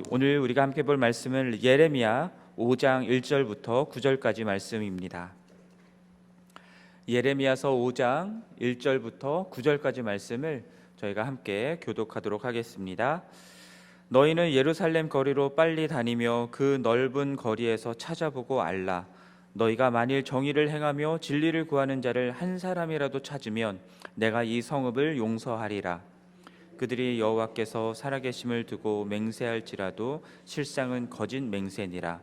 오늘 우리가 함께 볼 말씀은 예레미야 5장 1절부터 9절까지 말씀입니다. 예레미야서 5장 1절부터 9절까지 말씀을 저희가 함께 교독하도록 하겠습니다. 너희는 예루살렘 거리로 빨리 다니며 그 넓은 거리에서 찾아보고 알라. 너희가 만일 정의를 행하며 진리를 구하는 자를 한 사람이라도 찾으면 내가 이 성읍을 용서하리라. 그들이 여호와께서 살아계심을 두고 맹세할지라도 실상은 거짓 맹세니라.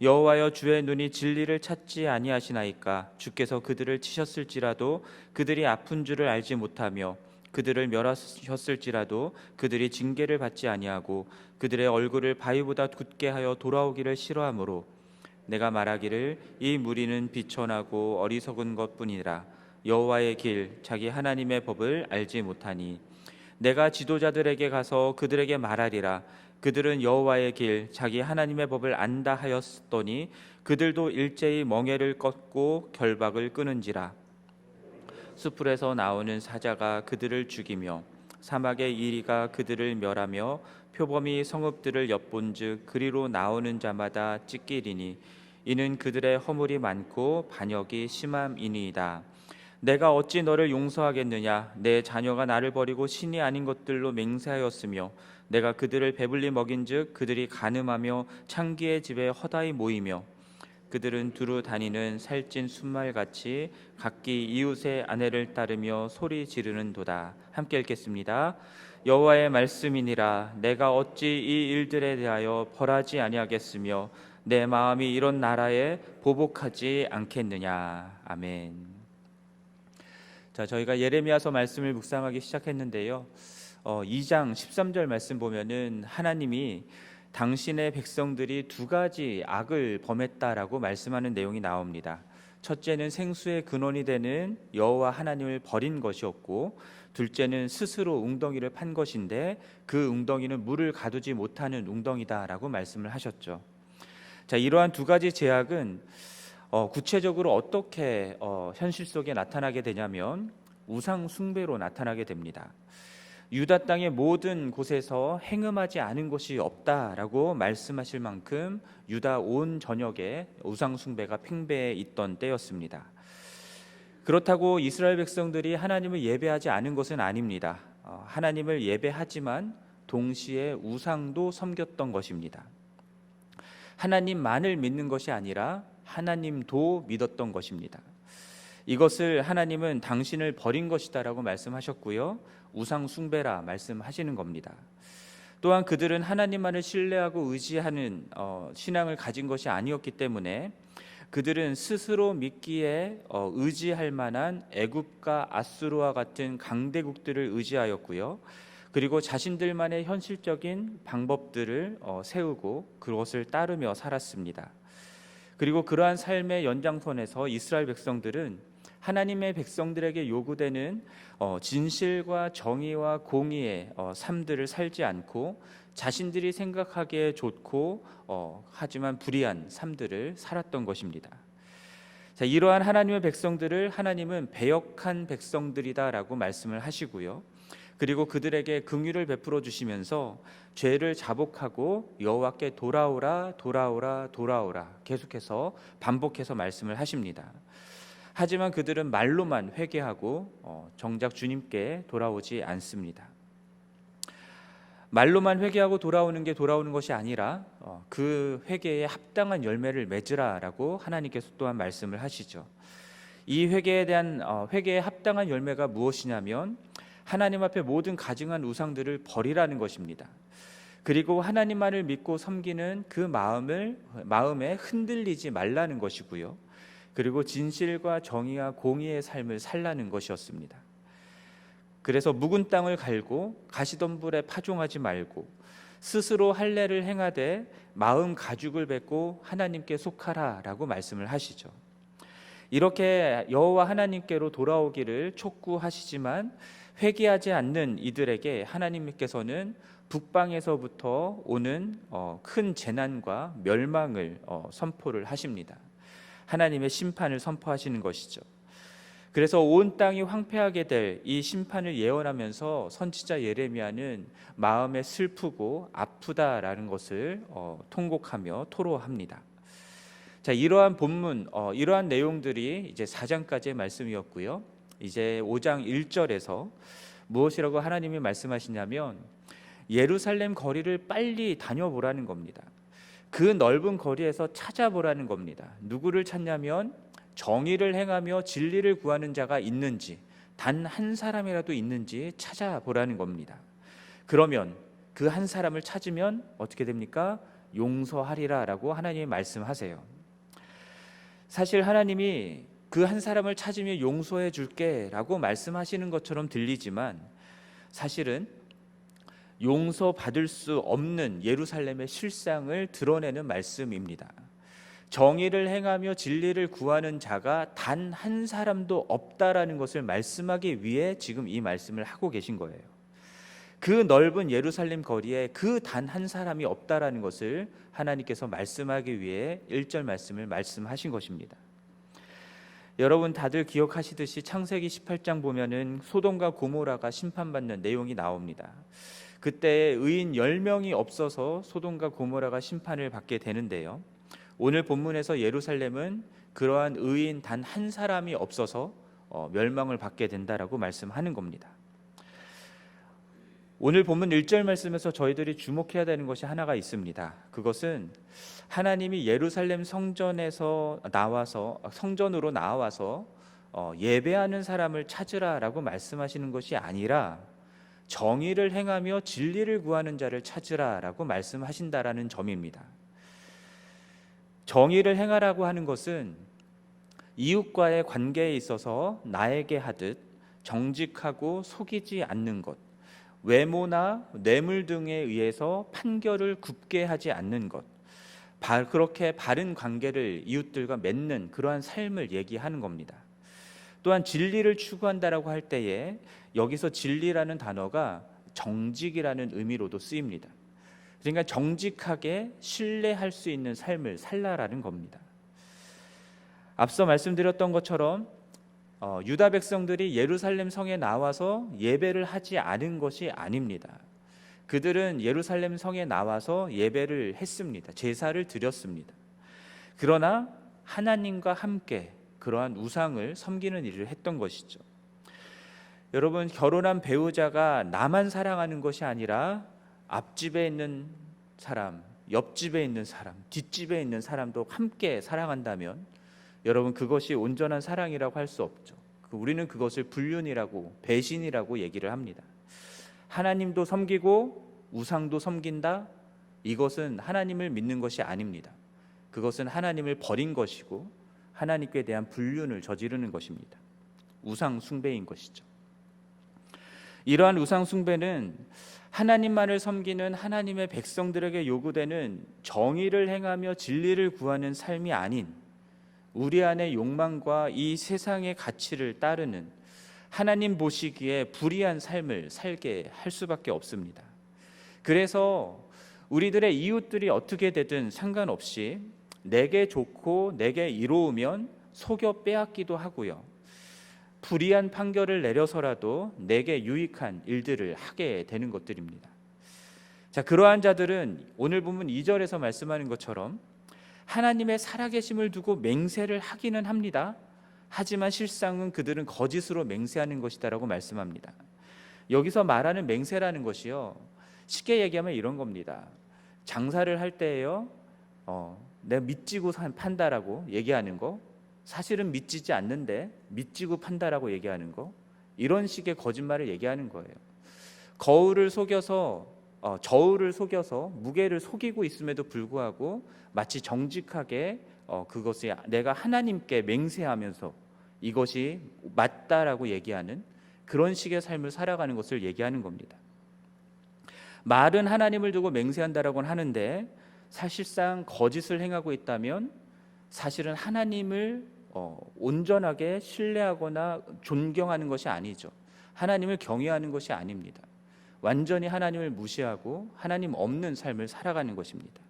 여호와여, 주의 눈이 진리를 찾지 아니하시나이까. 주께서 그들을 치셨을지라도 그들이 아픈 줄을 알지 못하며 그들을 멸하셨을지라도 그들이 징계를 받지 아니하고 그들의 얼굴을 바위보다 굳게 하여 돌아오기를 싫어하므로 내가 말하기를 이 무리는 비천하고 어리석은 것뿐이라. 여호와의 길 자기 하나님의 법을 알지 못하니 내가 지도자들에게 가서 그들에게 말하리라. 그들은 여호와의 길 자기 하나님의 법을 안다 하였더니 그들도 일제히 멍에를 꺾고 결박을 끊은지라. 수풀에서 나오는 사자가 그들을 죽이며 사막의 이리가 그들을 멸하며 표범이 성읍들을 엿본즉 그리로 나오는 자마다 찢기리니 이는 그들의 허물이 많고 반역이 심함이니이다. 내가 어찌 너를 용서하겠느냐. 내 자녀가 나를 버리고 신이 아닌 것들로 맹세하였으며 내가 그들을 배불리 먹인즉 그들이 간음하며 창기의 집에 허다히 모이며 그들은 두루 다니는 살찐 순말같이 각기 이웃의 아내를 따르며 소리 지르는도다. 함께 읽겠습니다. 여호와의 말씀이니라. 내가 어찌 이 일들에 대하여 벌하지 아니하겠으며 내 마음이 이런 나라에 보복하지 않겠느냐. 아멘. 자, 저희가 예레미야서 말씀을 묵상하기 시작했는데요. 2장 13절 말씀 보면은 하나님이 당신의 백성들이 두 가지 악을 범했다라고 말씀하는 내용이 나옵니다. 첫째는 생수의 근원이 되는 여호와 하나님을 버린 것이었고, 둘째는 스스로 웅덩이를 판 것인데 그 웅덩이는 물을 가두지 못하는 웅덩이다라고 말씀을 하셨죠. 자, 이러한 두 가지 죄악은 구체적으로 어떻게 현실 속에 나타나게 되냐면 우상 숭배로 나타나게 됩니다. 유다 땅의 모든 곳에서 행음하지 않은 곳이 없다라고 말씀하실 만큼 유다 온 전역에 우상 숭배가 팽배해 있던 때였습니다. 그렇다고 이스라엘 백성들이 하나님을 예배하지 않은 것은 아닙니다. 하나님을 예배하지만 동시에 우상도 섬겼던 것입니다. 하나님만을 믿는 것이 아니라 하나님도 믿었던 것입니다. 이것을 하나님은 당신을 버린 것이다라고 말씀하셨고요, 우상 숭배라 말씀하시는 겁니다. 또한 그들은 하나님만을 신뢰하고 의지하는 신앙을 가진 것이 아니었기 때문에 그들은 스스로 믿기에 의지할 만한 애굽과 아수르와 같은 강대국들을 의지하였고요, 그리고 자신들만의 현실적인 방법들을 세우고 그것을 따르며 살았습니다. 그리고 그러한 삶의 연장선에서 이스라엘 백성들은 하나님의 백성들에게 요구되는 진실과 정의와 공의의 삶들을 살지 않고 자신들이 생각하기에 좋고 하지만 불의한 삶들을 살았던 것입니다. 자, 이러한 하나님의 백성들을 하나님은 배역한 백성들이다라고 말씀을 하시고요, 그리고 그들에게 긍휼을 베풀어 주시면서 죄를 자복하고 여호와께 돌아오라 돌아오라 돌아오라 계속해서 반복해서 말씀을 하십니다. 하지만 그들은 말로만 회개하고 정작 주님께 돌아오지 않습니다. 말로만 회개하고 돌아오는 게 돌아오는 것이 아니라 그 회개에 합당한 열매를 맺으라라고 하나님께서 또한 말씀을 하시죠. 이 회개에 대한 회개에 합당한 열매가 무엇이냐면 하나님 앞에 모든 가증한 우상들을 버리라는 것입니다. 그리고 하나님만을 믿고 섬기는 그 마음에 흔들리지 말라는 것이고요, 그리고 진실과 정의와 공의의 삶을 살라는 것이었습니다. 그래서 묵은 땅을 갈고 가시덤불에 파종하지 말고 스스로 할례를 행하되 마음 가죽을 뱉고 하나님께 속하라라고 말씀을 하시죠. 이렇게 여호와 하나님께로 돌아오기를 촉구하시지만 회개하지 않는 이들에게 하나님께서는 북방에서부터 오는 큰 재난과 멸망을 선포를 하십니다. 하나님의 심판을 선포하시는 것이죠. 그래서 온 땅이 황폐하게 될 이 심판을 예언하면서 선지자 예레미야는 마음에 슬프고 아프다라는 것을 통곡하며 토로합니다. 자, 이러한 본문, 이러한 내용들이 이제 4장까지의 말씀이었고요. 이제 5장 1절에서 무엇이라고 하나님이 말씀하시냐면 예루살렘 거리를 빨리 다녀보라는 겁니다. 그 넓은 거리에서 찾아보라는 겁니다. 누구를 찾냐면 정의를 행하며 진리를 구하는 자가 있는지, 단 한 사람이라도 있는지 찾아보라는 겁니다. 그러면 그 한 사람을 찾으면 어떻게 됩니까? 용서하리라 라고 하나님이 말씀하세요. 사실 하나님이 그 한 사람을 찾으면 용서해 줄게 라고 말씀하시는 것처럼 들리지만 사실은 용서받을 수 없는 예루살렘의 실상을 드러내는 말씀입니다. 정의를 행하며 진리를 구하는 자가 단 한 사람도 없다라는 것을 말씀하기 위해 지금 이 말씀을 하고 계신 거예요. 그 넓은 예루살렘 거리에 그 단 한 사람이 없다라는 것을 하나님께서 말씀하기 위해 1절 말씀을 말씀하신 것입니다. 여러분 다들 기억하시듯이 창세기 18장 보면은 소돔과 고모라가 심판받는 내용이 나옵니다. 그때 의인 10명이 없어서 소돔과 고모라가 심판을 받게 되는데요. 오늘 본문에서 예루살렘은 그러한 의인 단 한 사람이 없어서 멸망을 받게 된다라고 말씀하는 겁니다. 오늘 본문 1절 말씀에서 저희들이 주목해야 되는 것이 하나가 있습니다. 그것은 하나님이 예루살렘 성전으로 나와서 예배하는 사람을 찾으라라고 말씀하시는 것이 아니라 정의를 행하며 진리를 구하는 자를 찾으라라고 말씀하신다라는 점입니다. 정의를 행하라고 하는 것은 이웃과의 관계에 있어서 나에게 하듯 정직하고 속이지 않는 것, 외모나 뇌물 등에 의해서 판결을 굽게 하지 않는 것, 그렇게 바른 관계를 이웃들과 맺는 그러한 삶을 얘기하는 겁니다. 또한 진리를 추구한다라고 할 때에 여기서 진리라는 단어가 정직이라는 의미로도 쓰입니다. 그러니까 정직하게 신뢰할 수 있는 삶을 살라라는 겁니다. 앞서 말씀드렸던 것처럼 유다 백성들이 예루살렘 성에 나와서 예배를 하지 않은 것이 아닙니다. 그들은 예루살렘 성에 나와서 예배를 했습니다. 제사를 드렸습니다. 그러나 하나님과 함께 그러한 우상을 섬기는 일을 했던 것이죠. 여러분, 결혼한 배우자가 나만 사랑하는 것이 아니라 앞집에 있는 사람, 옆집에 있는 사람, 뒷집에 있는 사람도 함께 사랑한다면 여러분 그것이 온전한 사랑이라고 할 수 없죠. 우리는 그것을 불륜이라고, 배신이라고 얘기를 합니다. 하나님도 섬기고 우상도 섬긴다? 이것은 하나님을 믿는 것이 아닙니다. 그것은 하나님을 버린 것이고 하나님께 대한 불륜을 저지르는 것입니다. 우상 숭배인 것이죠. 이러한 우상 숭배는 하나님만을 섬기는 하나님의 백성들에게 요구되는 정의를 행하며 진리를 구하는 삶이 아닌 우리 안의 욕망과 이 세상의 가치를 따르는 하나님 보시기에 불의한 삶을 살게 할 수밖에 없습니다. 그래서 우리들의 이웃들이 어떻게 되든 상관없이 내게 좋고 내게 이로우면 속여 빼앗기도 하고요. 불의한 판결을 내려서라도 내게 유익한 일들을 하게 되는 것들입니다. 자, 그러한 자들은 오늘 본문 2절에서 말씀하는 것처럼 하나님의 살아계심을 두고 맹세를 하기는 합니다. 하지만 실상은 그들은 거짓으로 맹세하는 것이다라고 말씀합니다. 여기서 말하는 맹세라는 것이요, 쉽게 얘기하면 이런 겁니다. 장사를 할 때에요, 내가 믿지고 판다라고 얘기하는 거, 사실은 믿지지 않는데 믿지고 판다라고 얘기하는 거, 이런 식의 거짓말을 얘기하는 거예요. 저울을 속여서 무게를 속이고 있음에도 불구하고 마치 정직하게 그것이 내가 하나님께 맹세하면서 이것이 맞다라고 얘기하는 그런 식의 삶을 살아가는 것을 얘기하는 겁니다. 말은 하나님을 두고 맹세한다라고는 하는데 사실상 거짓을 행하고 있다면 사실은 하나님을 온전하게 신뢰하거나 존경하는 것이 아니죠. 하나님을 경외하는 것이 아닙니다. 완전히 하나님을 무시하고 하나님 없는 삶을 살아가는 것입니다.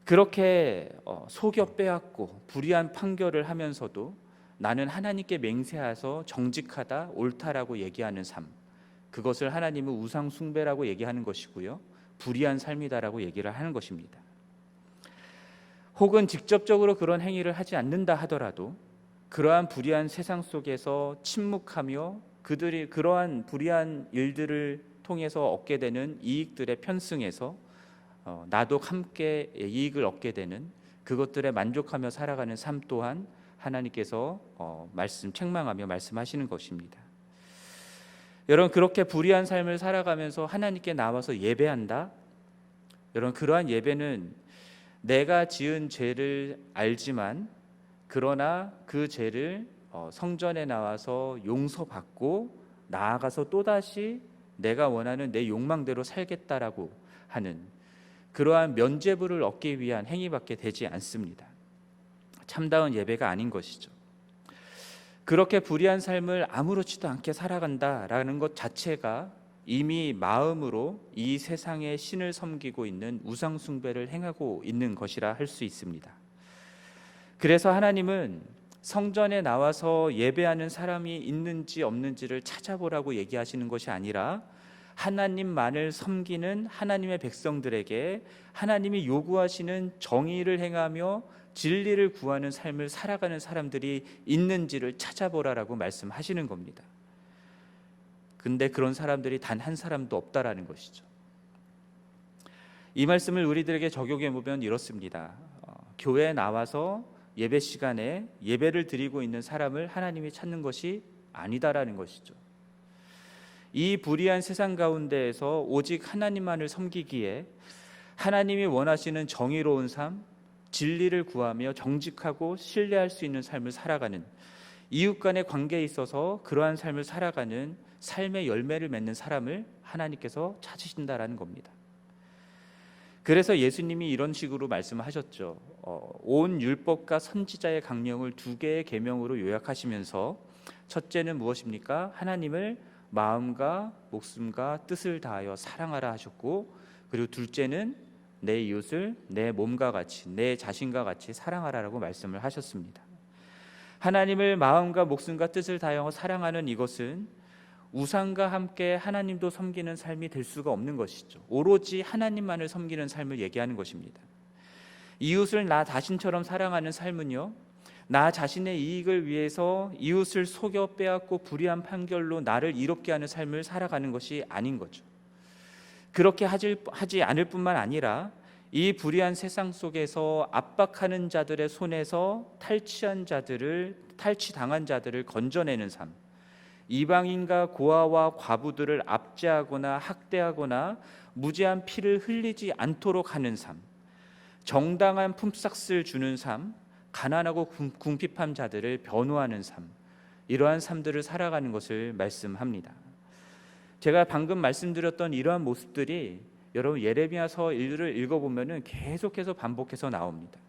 그렇게 속여 빼앗고 불의한 판결을 하면서도 나는 하나님께 맹세하여서 정직하다, 옳다라고 얘기하는 삶, 그것을 하나님은 우상 숭배라고 얘기하는 것이고요, 불의한 삶이다라고 얘기를 하는 것입니다. 혹은 직접적으로 그런 행위를 하지 않는다 하더라도 그러한 불의한 세상 속에서 침묵하며 그들이 그러한 불의한 일들을 통해서 얻게 되는 이익들에 편승해서 나도 함께 이익을 얻게 되는 그것들에 만족하며 살아가는 삶 또한 하나님께서 책망하며 말씀하시는 것입니다. 여러분, 그렇게 불의한 삶을 살아가면서 하나님께 나와서 예배한다. 여러분, 그러한 예배는 내가 지은 죄를 알지만 그러나 그 죄를 성전에 나와서 용서받고 나아가서 또다시 내가 원하는 내 욕망대로 살겠다라고 하는 그러한 면죄부를 얻기 위한 행위밖에 되지 않습니다. 참다운 예배가 아닌 것이죠. 그렇게 불의한 삶을 아무렇지도 않게 살아간다라는 것 자체가 이미 마음으로 이 세상의 신을 섬기고 있는 우상 숭배를 행하고 있는 것이라 할 수 있습니다. 그래서 하나님은 성전에 나와서 예배하는 사람이 있는지 없는지를 찾아보라고 얘기하시는 것이 아니라 하나님만을 섬기는 하나님의 백성들에게 하나님이 요구하시는 정의를 행하며 진리를 구하는 삶을 살아가는 사람들이 있는지를 찾아보라라고 말씀하시는 겁니다. 근데 그런 사람들이 단 한 사람도 없다라는 것이죠. 이 말씀을 우리들에게 적용해 보면 이렇습니다. 교회에 나와서 예배 시간에 예배를 드리고 있는 사람을 하나님이 찾는 것이 아니다라는 것이죠. 이 불의한 세상 가운데에서 오직 하나님만을 섬기기에 하나님이 원하시는 정의로운 삶, 진리를 구하며 정직하고 신뢰할 수 있는 삶을 살아가는, 이웃 간의 관계에 있어서 그러한 삶을 살아가는 삶의 열매를 맺는 사람을 하나님께서 찾으신다라는 겁니다. 그래서 예수님이 이런 식으로 말씀하셨죠. 온 율법과 선지자의 강령을 두 개의 계명으로 요약하시면서 첫째는 무엇입니까? 하나님을 마음과 목숨과 뜻을 다하여 사랑하라 하셨고, 그리고 둘째는 내 이웃을 내 몸과 같이, 내 자신과 같이 사랑하라라고 말씀을 하셨습니다. 하나님을 마음과 목숨과 뜻을 다하여 사랑하는 이것은 우상과 함께 하나님도 섬기는 삶이 될 수가 없는 것이죠. 오로지 하나님만을 섬기는 삶을 얘기하는 것입니다. 이웃을 나 자신처럼 사랑하는 삶은요, 나 자신의 이익을 위해서 이웃을 속여 빼앗고 불의한 판결로 나를 이롭게 하는 삶을 살아가는 것이 아닌 거죠. 그렇게 하지 않을 뿐만 아니라 이 불의한 세상 속에서 압박하는 자들의 손에서 탈취당한 자들을 건져내는 삶, 이방인과 고아와 과부들을 압제하거나 학대하거나 무죄한 피를 흘리지 않도록 하는 삶, 정당한 품삯을 주는 삶, 가난하고 궁핍한 자들을 변호하는 삶, 이러한 삶들을 살아가는 것을 말씀합니다. 제가 방금 말씀드렸던 이러한 모습들이 여러분 예레미야서 1을 읽어보면 계속해서 반복해서 나옵니다.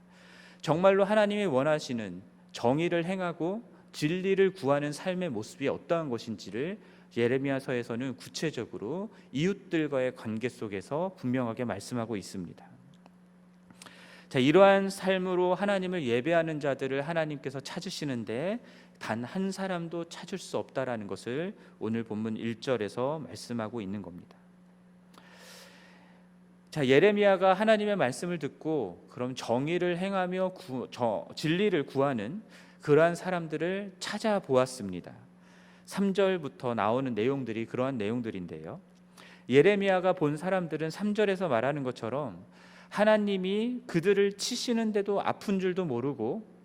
정말로 하나님이 원하시는 정의를 행하고 진리를 구하는 삶의 모습이 어떠한 것인지를 예레미야서에서는 구체적으로 이웃들과의 관계 속에서 분명하게 말씀하고 있습니다. 자, 이러한 삶으로 하나님을 예배하는 자들을 하나님께서 찾으시는데 단 한 사람도 찾을 수 없다라는 것을 오늘 본문 1절에서 말씀하고 있는 겁니다. 자, 예레미야가 하나님의 말씀을 듣고 그럼 정의를 행하며 진리를 구하는 그러한 사람들을 찾아보았습니다. 3절부터 나오는 내용들이 그러한 내용들인데요, 예레미야가 본 사람들은 3절에서 말하는 것처럼 하나님이 그들을 치시는데도 아픈 줄도 모르고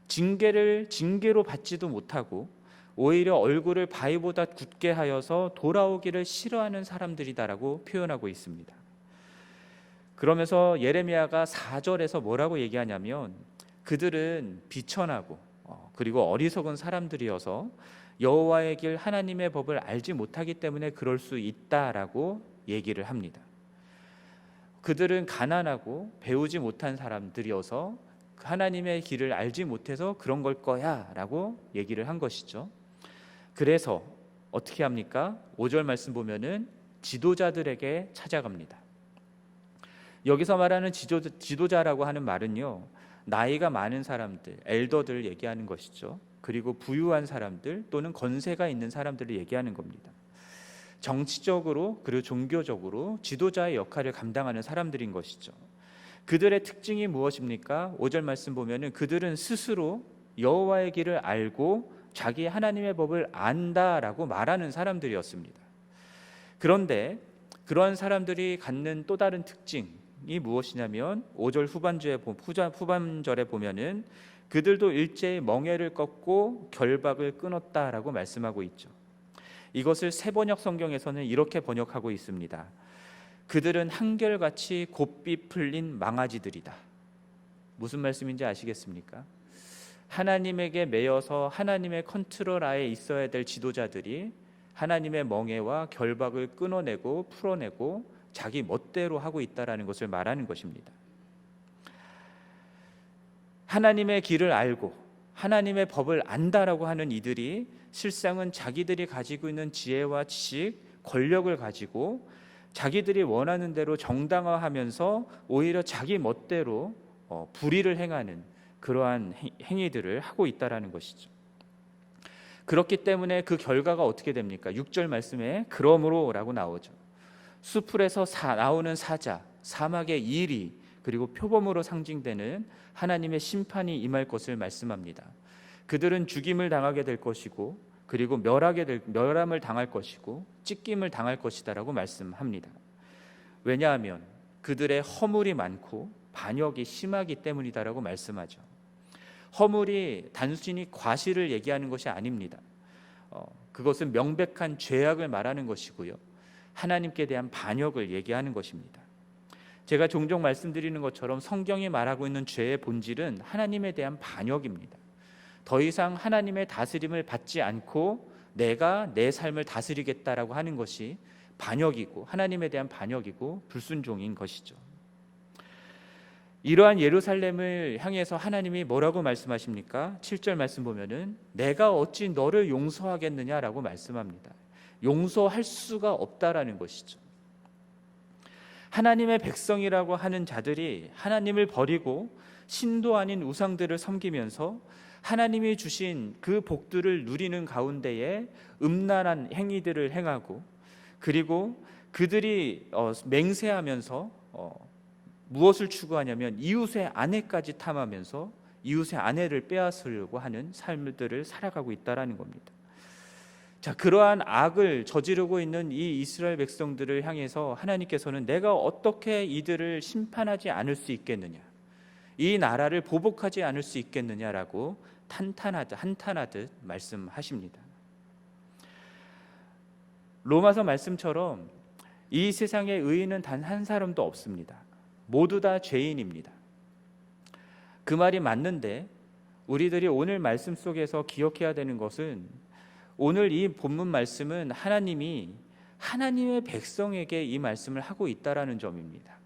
징계로 받지도 못하고 오히려 얼굴을 바위보다 굳게 하여서 돌아오기를 싫어하는 사람들이다라고 표현하고 있습니다. 그러면서 예레미야가 4절에서 뭐라고 얘기하냐면 그들은 비천하고 그리고 어리석은 사람들이어서 여호와의 길 하나님의 법을 알지 못하기 때문에 그럴 수 있다라고 얘기를 합니다. 그들은 가난하고 배우지 못한 사람들이어서 하나님의 길을 알지 못해서 그런 걸 거야 라고 얘기를 한 것이죠. 그래서 어떻게 합니까? 5절 말씀 보면은 지도자들에게 찾아갑니다. 여기서 말하는 지도자라고 하는 말은요, 나이가 많은 사람들, 엘더들을 얘기하는 것이죠. 그리고 부유한 사람들 또는 권세가 있는 사람들을 얘기하는 겁니다. 정치적으로 그리고 종교적으로 지도자의 역할을 감당하는 사람들인 것이죠. 그들의 특징이 무엇입니까? 5절 말씀 보면은 그들은 스스로 여호와의 길을 알고 자기 하나님의 법을 안다라고 말하는 사람들이었습니다. 그런데 그러한 사람들이 갖는 또 다른 특징이 무엇이냐면 5절 후반절에 보면은 그들도 일제히 멍에를 꺾고 결박을 끊었다라고 말씀하고 있죠. 이것을 새번역 성경에서는 이렇게 번역하고 있습니다. 그들은 한결같이 곱비 풀린 망아지들이다. 무슨 말씀인지 아시겠습니까? 하나님에게 매여서 하나님의 컨트롤 하에 있어야 될 지도자들이 하나님의 멍에와 결박을 끊어내고 풀어내고 자기 멋대로 하고 있다라는 것을 말하는 것입니다. 하나님의 길을 알고 하나님의 법을 안다라고 하는 이들이 실상은 자기들이 가지고 있는 지혜와 지식, 권력을 가지고 자기들이 원하는 대로 정당화하면서 오히려 자기 멋대로 불의를 행하는 그러한 행위들을 하고 있다라는 것이죠. 그렇기 때문에 그 결과가 어떻게 됩니까? 6절 말씀에 그러므로라고 나오죠. 수풀에서 나오는 사자, 사막의 이리 그리고 표범으로 상징되는 하나님의 심판이 임할 것을 말씀합니다. 그들은 죽임을 당하게 될 것이고 그리고 멸함을 당할 것이고 찢김을 당할 것이다라고 말씀합니다. 왜냐하면 그들의 허물이 많고 반역이 심하기 때문이다라고 말씀하죠. 허물이 단순히 과실을 얘기하는 것이 아닙니다. 그것은 명백한 죄악을 말하는 것이고요. 하나님께 대한 반역을 얘기하는 것입니다. 제가 종종 말씀드리는 것처럼 성경이 말하고 있는 죄의 본질은 하나님에 대한 반역입니다. 더 이상 하나님의 다스림을 받지 않고 내가 내 삶을 다스리겠다라고 하는 것이 반역이고 하나님에 대한 반역이고 불순종인 것이죠. 이러한 예루살렘을 향해서 하나님이 뭐라고 말씀하십니까? 7절 말씀 보면은 내가 어찌 너를 용서하겠느냐라고 말씀합니다. 용서할 수가 없다라는 것이죠. 하나님의 백성이라고 하는 자들이 하나님을 버리고 신도 아닌 우상들을 섬기면서 하나님이 주신 그 복들을 누리는 가운데에 음란한 행위들을 행하고 그리고 그들이 맹세하면서 무엇을 추구하냐면 이웃의 아내까지 탐하면서 이웃의 아내를 빼앗으려고 하는 삶들을 살아가고 있다라는 겁니다. 자, 그러한 악을 저지르고 있는 이 이스라엘 백성들을 향해서 하나님께서는 내가 어떻게 이들을 심판하지 않을 수 있겠느냐, 이 나라를 보복하지 않을 수 있겠느냐라고 한탄하듯 말씀하십니다. 로마서 말씀처럼 이 세상에 의인은 단 한 사람도 없습니다. 모두 다 죄인입니다. 그 말이 맞는데 우리들이 오늘 말씀 속에서 기억해야 되는 것은 오늘 이 본문 말씀은 하나님이 하나님의 백성에게 이 말씀을 하고 있다라는 점입니다.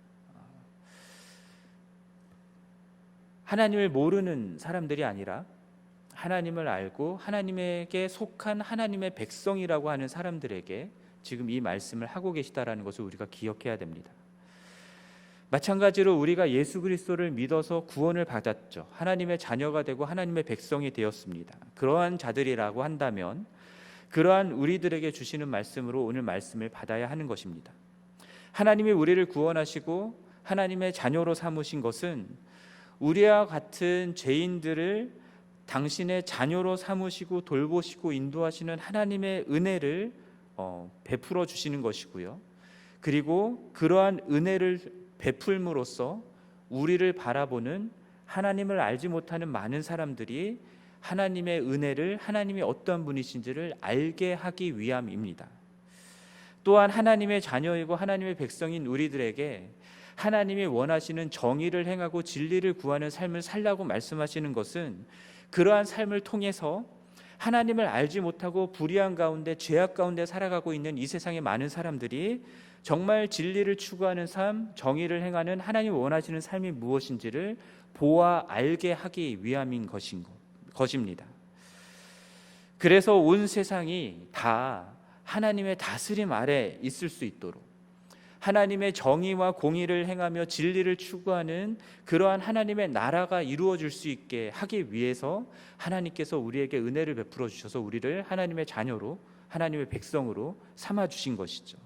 하나님을 모르는 사람들이 아니라 하나님을 알고 하나님에게 속한 하나님의 백성이라고 하는 사람들에게 지금 이 말씀을 하고 계시다라는 것을 우리가 기억해야 됩니다. 마찬가지로 우리가 예수 그리스도를 믿어서 구원을 받았죠. 하나님의 자녀가 되고 하나님의 백성이 되었습니다. 그러한 자들이라고 한다면 그러한 우리들에게 주시는 말씀으로 오늘 말씀을 받아야 하는 것입니다. 하나님이 우리를 구원하시고 하나님의 자녀로 삼으신 것은 우리와 같은 죄인들을 당신의 자녀로 삼으시고 돌보시고 인도하시는 하나님의 은혜를 베풀어 주시는 것이고요. 그리고 그러한 은혜를 베풀므로써 우리를 바라보는 하나님을 알지 못하는 많은 사람들이 하나님의 은혜를 하나님이 어떠한 분이신지를 알게 하기 위함입니다. 또한 하나님의 자녀이고 하나님의 백성인 우리들에게 하나님이 원하시는 정의를 행하고 진리를 구하는 삶을 살라고 말씀하시는 것은 그러한 삶을 통해서 하나님을 알지 못하고 불의한 가운데 죄악 가운데 살아가고 있는 이 세상의 많은 사람들이 정말 진리를 추구하는 삶, 정의를 행하는 하나님 원하시는 삶이 무엇인지를 보아 알게 하기 위함인 것입니다. 그래서 온 세상이 다 하나님의 다스림 아래 있을 수 있도록 하나님의 정의와 공의를 행하며 진리를 추구하는 그러한 하나님의 나라가 이루어질 수 있게 하기 위해서 하나님께서 우리에게 은혜를 베풀어 주셔서 우리를 하나님의 자녀로, 하나님의 백성으로 삼아 주신 것이죠.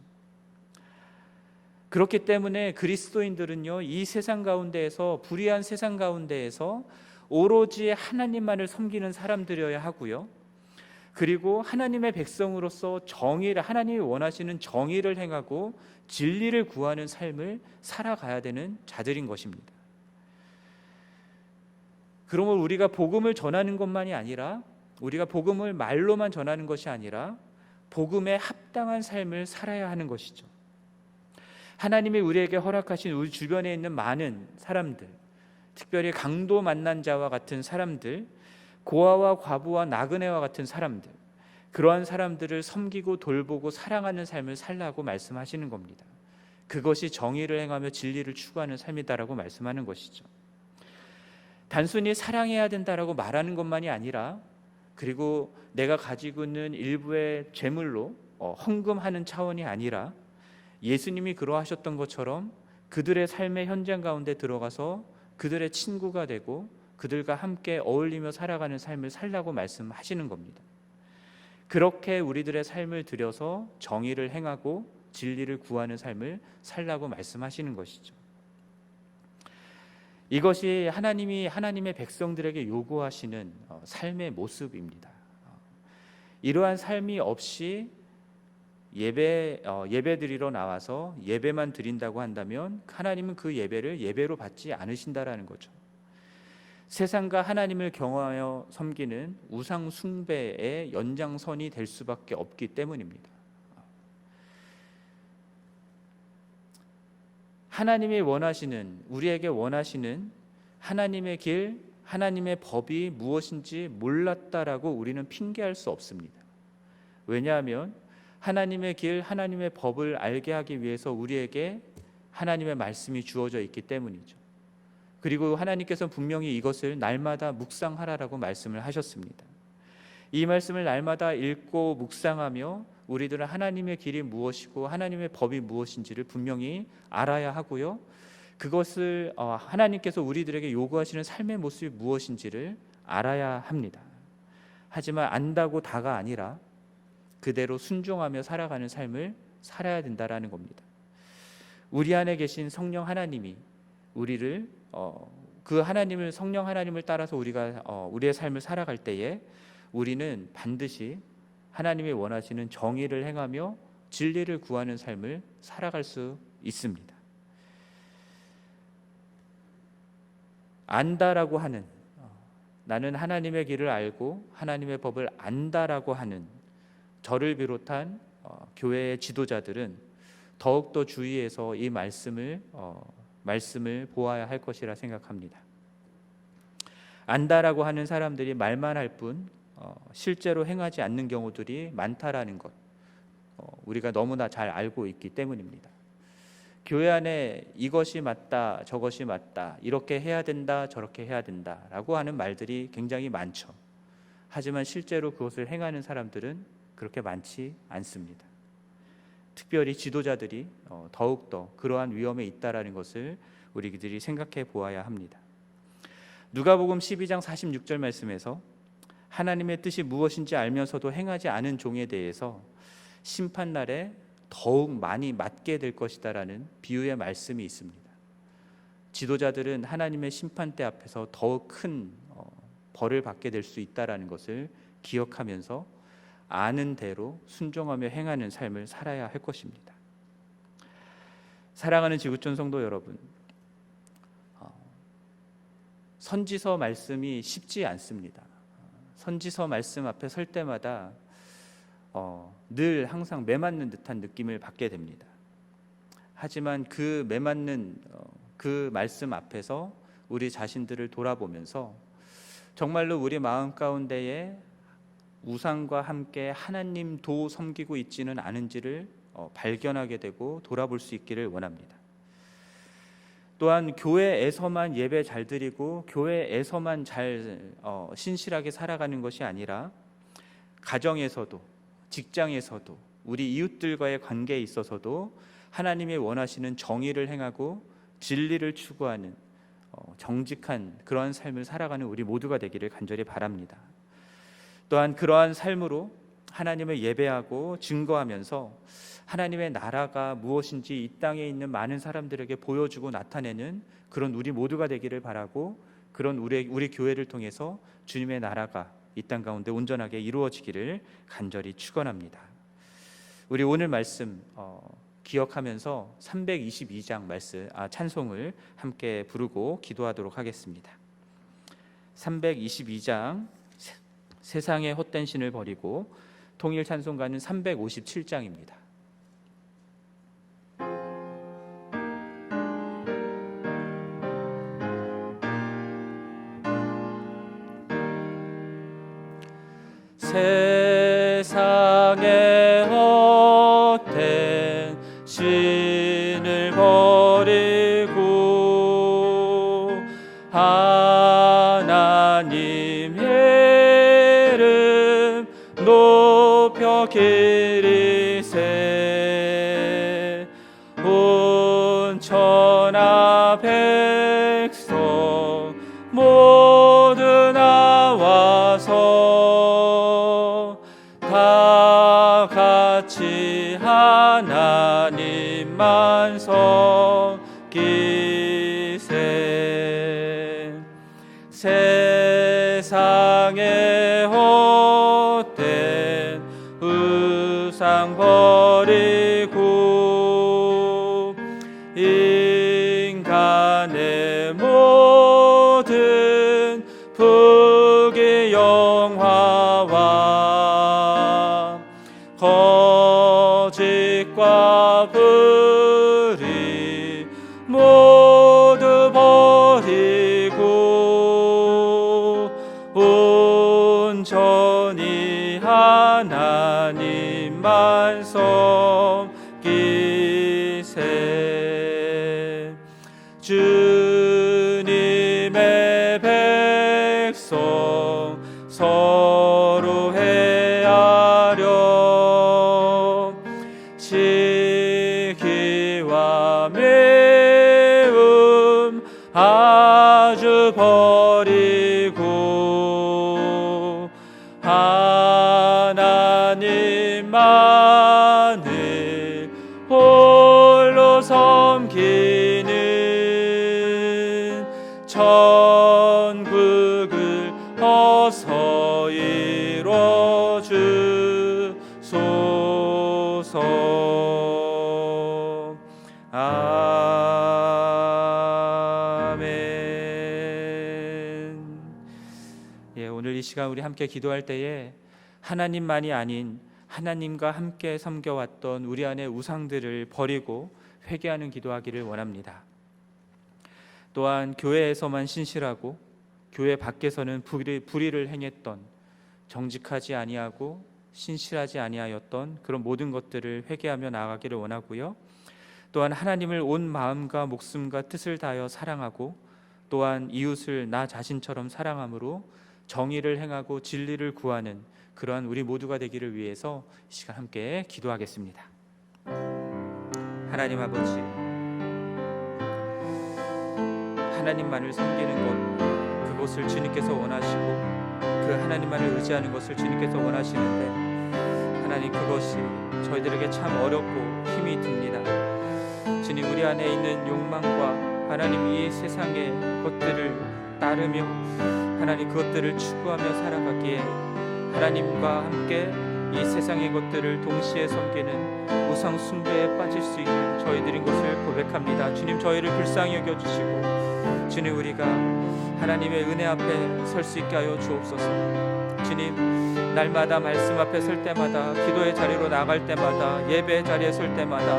그렇기 때문에 그리스도인들은요, 이 세상 가운데에서, 불의한 세상 가운데에서 오로지 하나님만을 섬기는 사람들이어야 하고요, 그리고 하나님의 백성으로서 하나님이 원하시는 정의를 행하고 진리를 구하는 삶을 살아가야 되는 자들인 것입니다. 그러면 우리가 복음을 전하는 것만이 아니라, 우리가 복음을 말로만 전하는 것이 아니라 복음에 합당한 삶을 살아야 하는 것이죠. 하나님이 우리에게 허락하신 우리 주변에 있는 많은 사람들, 특별히 강도 만난 자와 같은 사람들, 고아와 과부와 나그네와 같은 사람들, 그러한 사람들을 섬기고 돌보고 사랑하는 삶을 살라고 말씀하시는 겁니다. 그것이 정의를 행하며 진리를 추구하는 삶이다라고 말씀하는 것이죠. 단순히 사랑해야 된다라고 말하는 것만이 아니라, 그리고 내가 가지고 있는 일부의 재물로 헌금하는 차원이 아니라, 예수님이 그러하셨던 것처럼 그들의 삶의 현장 가운데 들어가서 그들의 친구가 되고 그들과 함께 어울리며 살아가는 삶을 살라고 말씀하시는 겁니다. 그렇게 우리들의 삶을 들여서 정의를 행하고 진리를 구하는 삶을 살라고 말씀하시는 것이죠. 이것이 하나님이 하나님의 백성들에게 요구하시는 삶의 모습입니다. 이러한 삶이 없이 예배 드리러 나와서 예배만 드린다고 한다면 하나님은 그 예배를 예배로 받지 않으신다라는 거죠. 세상과 하나님을 경외하여 섬기는 우상 숭배의 연장선이 될 수밖에 없기 때문입니다. 하나님이 원하시는, 우리에게 원하시는 하나님의 길, 하나님의 법이 무엇인지 몰랐다라고 우리는 핑계할 수 없습니다. 왜냐하면 하나님의 길, 하나님의 법을 알게 하기 위해서 우리에게 하나님의 말씀이 주어져 있기 때문이죠. 그리고 하나님께서 분명히 이것을 날마다 묵상하라라고 말씀을 하셨습니다. 이 말씀을 날마다 읽고 묵상하며 우리들은 하나님의 길이 무엇이고 하나님의 법이 무엇인지를 분명히 알아야 하고요, 그것을 하나님께서 우리들에게 요구하시는 삶의 모습이 무엇인지를 알아야 합니다. 하지만 안다고 다가 아니라 그대로 순종하며 살아가는 삶을 살아야 된다라는 겁니다. 우리 안에 계신 성령 하나님이 우리를 그 하나님을, 성령 하나님을 따라서 우리가 우리의 삶을 살아갈 때에 우리는 반드시 하나님이 원하시는 정의를 행하며 진리를 구하는 삶을 살아갈 수 있습니다. 안다라고 하는, 나는 하나님의 길을 알고 하나님의 법을 안다라고 하는 저를 비롯한 교회의 지도자들은 더욱더 주의해서 이 말씀을 보아야 할 것이라 생각합니다. 안다라고 하는 사람들이 말만 할 뿐 실제로 행하지 않는 경우들이 많다라는 것, 우리가 너무나 잘 알고 있기 때문입니다. 교회 안에 이것이 맞다, 저것이 맞다, 이렇게 해야 된다, 저렇게 해야 된다라고 하는 말들이 굉장히 많죠. 하지만 실제로 그것을 행하는 사람들은 그렇게 많지 않습니다. 특별히 지도자들이 더욱더 그러한 위험에 있다라는 것을 우리들이 생각해 보아야 합니다. 누가복음 12장 46절 말씀에서 하나님의 뜻이 무엇인지 알면서도 행하지 않은 종에 대해서 심판날에 더욱 많이 맞게 될 것이다라는 비유의 말씀이 있습니다. 지도자들은 하나님의 심판대 앞에서 더욱 큰 벌을 받게 될 수 있다라는 것을 기억하면서 아는 대로 순종하며 행하는 삶을 살아야 할 것입니다. 사랑하는 지구촌 성도 여러분, 선지서 말씀이 쉽지 않습니다. 선지서 말씀 앞에 설 때마다 늘 항상 매맞는 듯한 느낌을 받게 됩니다. 하지만 그 매맞는 그 말씀 앞에서 우리 자신들을 돌아보면서 정말로 우리 마음 가운데에 우상과 함께 하나님도 섬기고 있지는 않은지를 발견하게 되고 돌아볼 수 있기를 원합니다. 또한 교회에서만 예배 잘 드리고 교회에서만 잘 신실하게 살아가는 것이 아니라 가정에서도, 직장에서도, 우리 이웃들과의 관계에 있어서도 하나님이 원하시는 정의를 행하고 진리를 추구하는 정직한 그러한 삶을 살아가는 우리 모두가 되기를 간절히 바랍니다. 또한 그러한 삶으로 하나님을 예배하고 증거하면서 하나님의 나라가 무엇인지 이 땅에 있는 많은 사람들에게 보여주고 나타내는 그런 우리 모두가 되기를 바라고, 그런 우리 교회를 통해서 주님의 나라가 이 땅 가운데 온전하게 이루어지기를 간절히 축원합니다. 우리 오늘 말씀 기억하면서 322장 말씀 찬송을 함께 부르고 기도하도록 하겠습니다. 322장 세상의 헛된 신을 버리고, 통일 찬송가는 357장입니다. 세상의 헛된 신을 버리고 하나님 이름 높여 기리세. 온 천하 백성 모두 나와서 다 같이 하나님만 섬기세. 세상의 헛된 우상 버리고 인간의 모든 부귀영화와 거짓과 불의 모두 버리고 온전히 하나님만 섬기세. 주님의 백성 서로 헤아려 시기와 매움 아주 버리고 하나님만을 홀로 섬기는 천국을 어서 이뤄 주소서. 아멘. 오늘 이 시간 우리 함께 기도할 때에 하나님만이 아닌 하나님과 함께 섬겨왔던 우리 안의 우상들을 버리고 회개하는 기도하기를 원합니다. 또한 교회에서만 신실하고 교회 밖에서는 불의를 행했던, 정직하지 아니하고 신실하지 아니하였던 그런 모든 것들을 회개하며 나아가기를 원하고요. 또한 하나님을 온 마음과 목숨과 뜻을 다하여 사랑하고, 또한 이웃을 나 자신처럼 사랑함으로 정의를 행하고 진리를 구하는 그러한 우리 모두가 되기를 위해서 이 시간 함께 기도하겠습니다. 하나님 아버지, 하나님만을 섬기는 것, 그것을 주님께서 원하시고 그 하나님만을 의지하는 것을 주님께서 원하시는데, 하나님 그것이 저희들에게 참 어렵고 힘이 듭니다. 주님, 우리 안에 있는 욕망과 하나님 이 세상의 것들을 따르며 하나님 그것들을 추구하며 살아가기에 하나님과 함께 이 세상의 것들을 동시에 섬기는 우상 숭배에 빠질 수 있는 저희들인 것을 고백합니다. 주님, 저희를 불쌍히 여겨주시고 주님, 우리가 하나님의 은혜 앞에 설 수 있게 하여 주옵소서. 주님, 날마다 말씀 앞에 설 때마다, 기도의 자리로 나갈 때마다, 예배의 자리에 설 때마다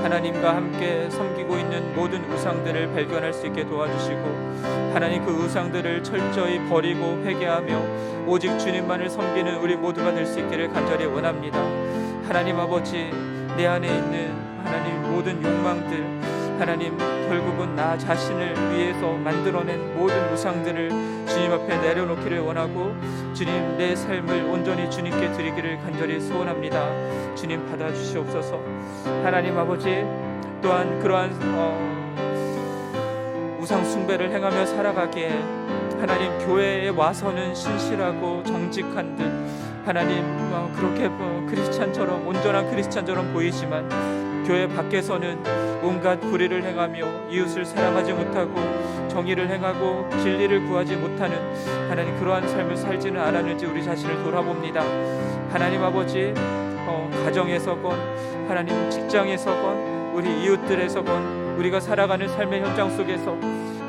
하나님과 함께 섬기고 있는 모든 우상들을 발견할 수 있게 도와주시고, 하나님 그 우상들을 철저히 버리고 회개하며 오직 주님만을 섬기는 우리 모두가 될 수 있기를 간절히 원합니다. 하나님 아버지, 내 안에 있는 하나님 모든 욕망들, 하나님 결국은 나 자신을 위해서 만들어낸 모든 우상들을 주님 앞에 내려놓기를 원하고 주님, 내 삶을 온전히 주님께 드리기를 간절히 소원합니다. 주님, 받아주시옵소서. 하나님 아버지, 또한 그러한 우상 숭배를 행하며 살아가기에 하나님, 교회에 와서는 신실하고 정직한 듯 하나님 그렇게 크리스찬처럼, 온전한 크리스찬처럼 보이지만 교회 밖에서는 온갖 불의를 행하며 이웃을 사랑하지 못하고 정의를 행하고 진리를 구하지 못하는 하나님, 그러한 삶을 살지는 않았는지 우리 자신을 돌아봅니다. 하나님 아버지, 가정에서건 하나님 직장에서건 우리 이웃들에서건 우리가 살아가는 삶의 현장 속에서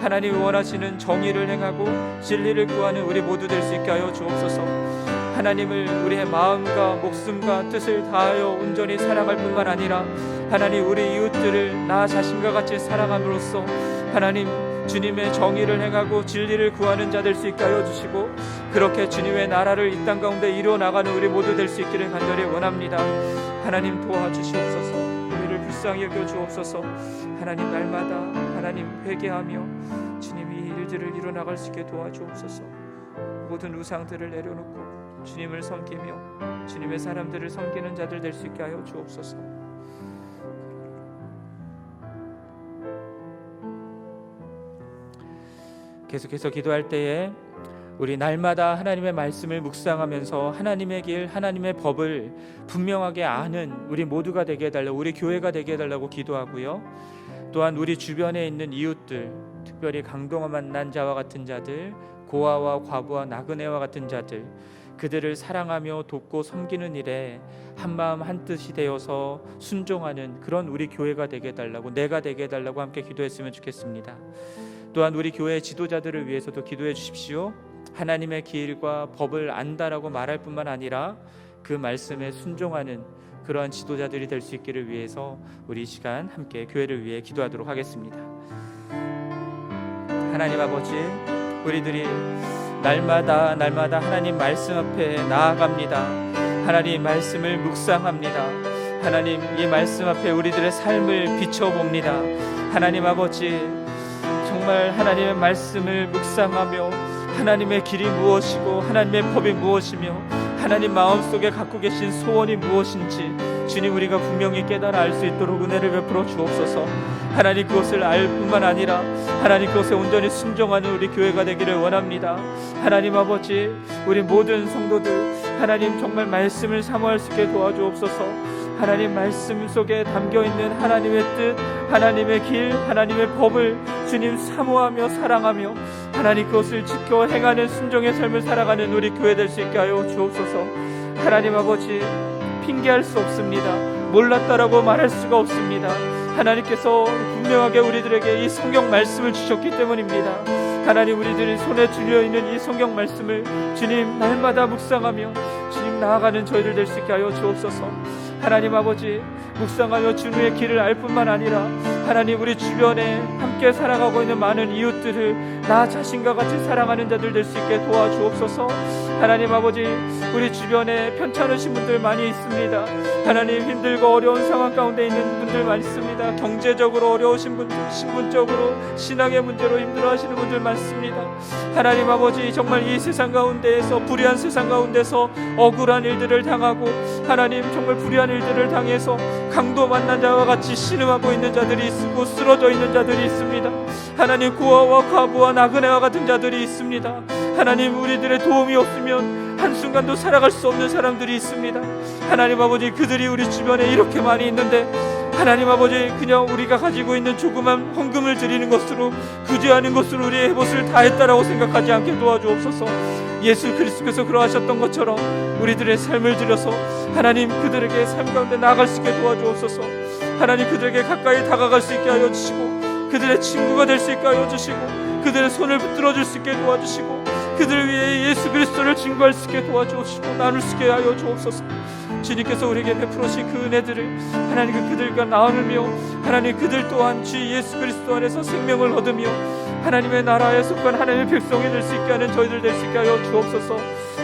하나님이 원하시는 정의를 행하고 진리를 구하는 우리 모두 될 수 있게 하여 주옵소서. 하나님을 우리의 마음과 목숨과 뜻을 다하여 온전히 사랑할 뿐만 아니라 하나님, 우리 이웃들을 나 자신과 같이 사랑함으로써 하나님, 주님의 정의를 행하고 진리를 구하는 자 될 수 있게 하여 주시고, 그렇게 주님의 나라를 이 땅 가운데 이루어 나가는 우리 모두 될 수 있기를 간절히 원합니다. 하나님, 도와주시옵소서. 우리를 불쌍히 여겨 주옵소서. 하나님, 날마다 하나님 회개하며 주님, 이 일들을 이루어 나갈 수 있게 도와주옵소서. 모든 우상들을 내려놓고 주님을 섬기며 주님의 사람들을 섬기는 자들 될 수 있게 하여 주옵소서. 계속해서 기도할 때에 우리 날마다 하나님의 말씀을 묵상하면서 하나님의 길, 하나님의 법을 분명하게 아는 우리 모두가 되게 해달라고, 우리 교회가 되게 해달라고 기도하고요. 또한 우리 주변에 있는 이웃들, 특별히 강도가 만난 자와 같은 자들, 고아와 과부와 나그네와 같은 자들, 그들을 사랑하며 돕고 섬기는 일에 한마음 한뜻이 되어서 순종하는 그런 우리 교회가 되게 해달라고, 내가 되게 해달라고 함께 기도했으면 좋겠습니다. 또한 우리 교회 지도자들을 위해서도 기도해 주십시오. 하나님의 길과 법을 안다라고 말할 뿐만 아니라 그 말씀에 순종하는 그러한 지도자들이 될 수 있기를 위해서 우리 이 시간 함께 교회를 위해 기도하도록 하겠습니다. 하나님 아버지, 우리들이 날마다 하나님 말씀 앞에 나아갑니다. 하나님 말씀을 묵상합니다. 하나님, 이 말씀 앞에 우리들의 삶을 비춰봅니다. 하나님 아버지, 정말 하나님의 말씀을 묵상하며 하나님의 길이 무엇이고 하나님의 법이 무엇이며 하나님 마음속에 갖고 계신 소원이 무엇인지 주님, 우리가 분명히 깨달아 알 수 있도록 은혜를 베풀어 주옵소서. 하나님, 그것을 알 뿐만 아니라 하나님, 그것에 온전히 순종하는 우리 교회가 되기를 원합니다. 하나님 아버지, 우리 모든 성도들 하나님 정말 말씀을 사모할 수 있게 도와주옵소서. 하나님 말씀 속에 담겨있는 하나님의 뜻, 하나님의 길, 하나님의 법을 주님 사모하며 사랑하며 하나님 그것을 지켜 행하는 순종의 삶을 살아가는 우리 교회 될 수 있게 하여 주옵소서. 하나님 아버지, 핑계할 수 없습니다. 몰랐다라고 말할 수가 없습니다. 하나님께서 분명하게 우리들에게 이 성경 말씀을 주셨기 때문입니다. 하나님, 우리들이 손에 쥐려있는 이 성경 말씀을 주님 날마다 묵상하며 주님 나아가는 저희들 될 수 있게 하여 주옵소서. 하나님 아버지, 묵상하며 주님의 길을 알 뿐만 아니라 하나님, 우리 주변에 함께 살아가고 있는 많은 이웃들을 나 자신과 같이 사랑하는 자들 될 수 있게 도와주옵소서. 하나님 아버지, 우리 주변에 편찮으신 분들 많이 있습니다. 하나님, 힘들고 어려운 상황 가운데 있는 분들 많이 있습니다. 경제적으로 어려우신 분들, 신분적으로 신앙의 문제로 힘들어하시는 분들 많습니다. 하나님 아버지, 정말 이 세상 가운데에서, 불의한 세상 가운데서 억울한 일들을 당하고 하나님 정말 불의한 일들을 당해서 강도 만난 자와 같이 신음하고 있는 자들이 있고 쓰러져 있는 자들이 있습니다. 하나님, 고아와 과부와 나그네와 같은 자들이 있습니다. 하나님, 우리들의 도움이 없으면 한순간도 살아갈 수 없는 사람들이 있습니다. 하나님 아버지, 그들이 우리 주변에 이렇게 많이 있는데 하나님 아버지, 그냥 우리가 가지고 있는 조그만 헌금을 드리는 것으로, 구제하는 것으로 우리의 해봇을 다했다라고 생각하지 않게 도와주옵소서. 예수 그리스도께서 그러하셨던 것처럼 우리들의 삶을 들여서 하나님, 그들에게 삶 가운데 나아갈 수 있게 도와주옵소서. 하나님, 그들에게 가까이 다가갈 수 있게 하여 주시고 그들의 친구가 될 수 있게 하여 주시고 그들의 손을 붙들어 줄 수 있게 도와주시고 그들을 위해 예수 그리스도를 증거할 수 있게 도와주시고 나눌 수 있게 하여 주옵소서. 주님께서 우리에게 베풀으신 그 은혜들을 하나님, 그들과 나누며 하나님, 그들 또한 주 예수 그리스도 안에서 생명을 얻으며 하나님의 나라에 속한 하나님의 백성이 될 수 있게 하는 저희들 될 수 있게 하여 주옵소서.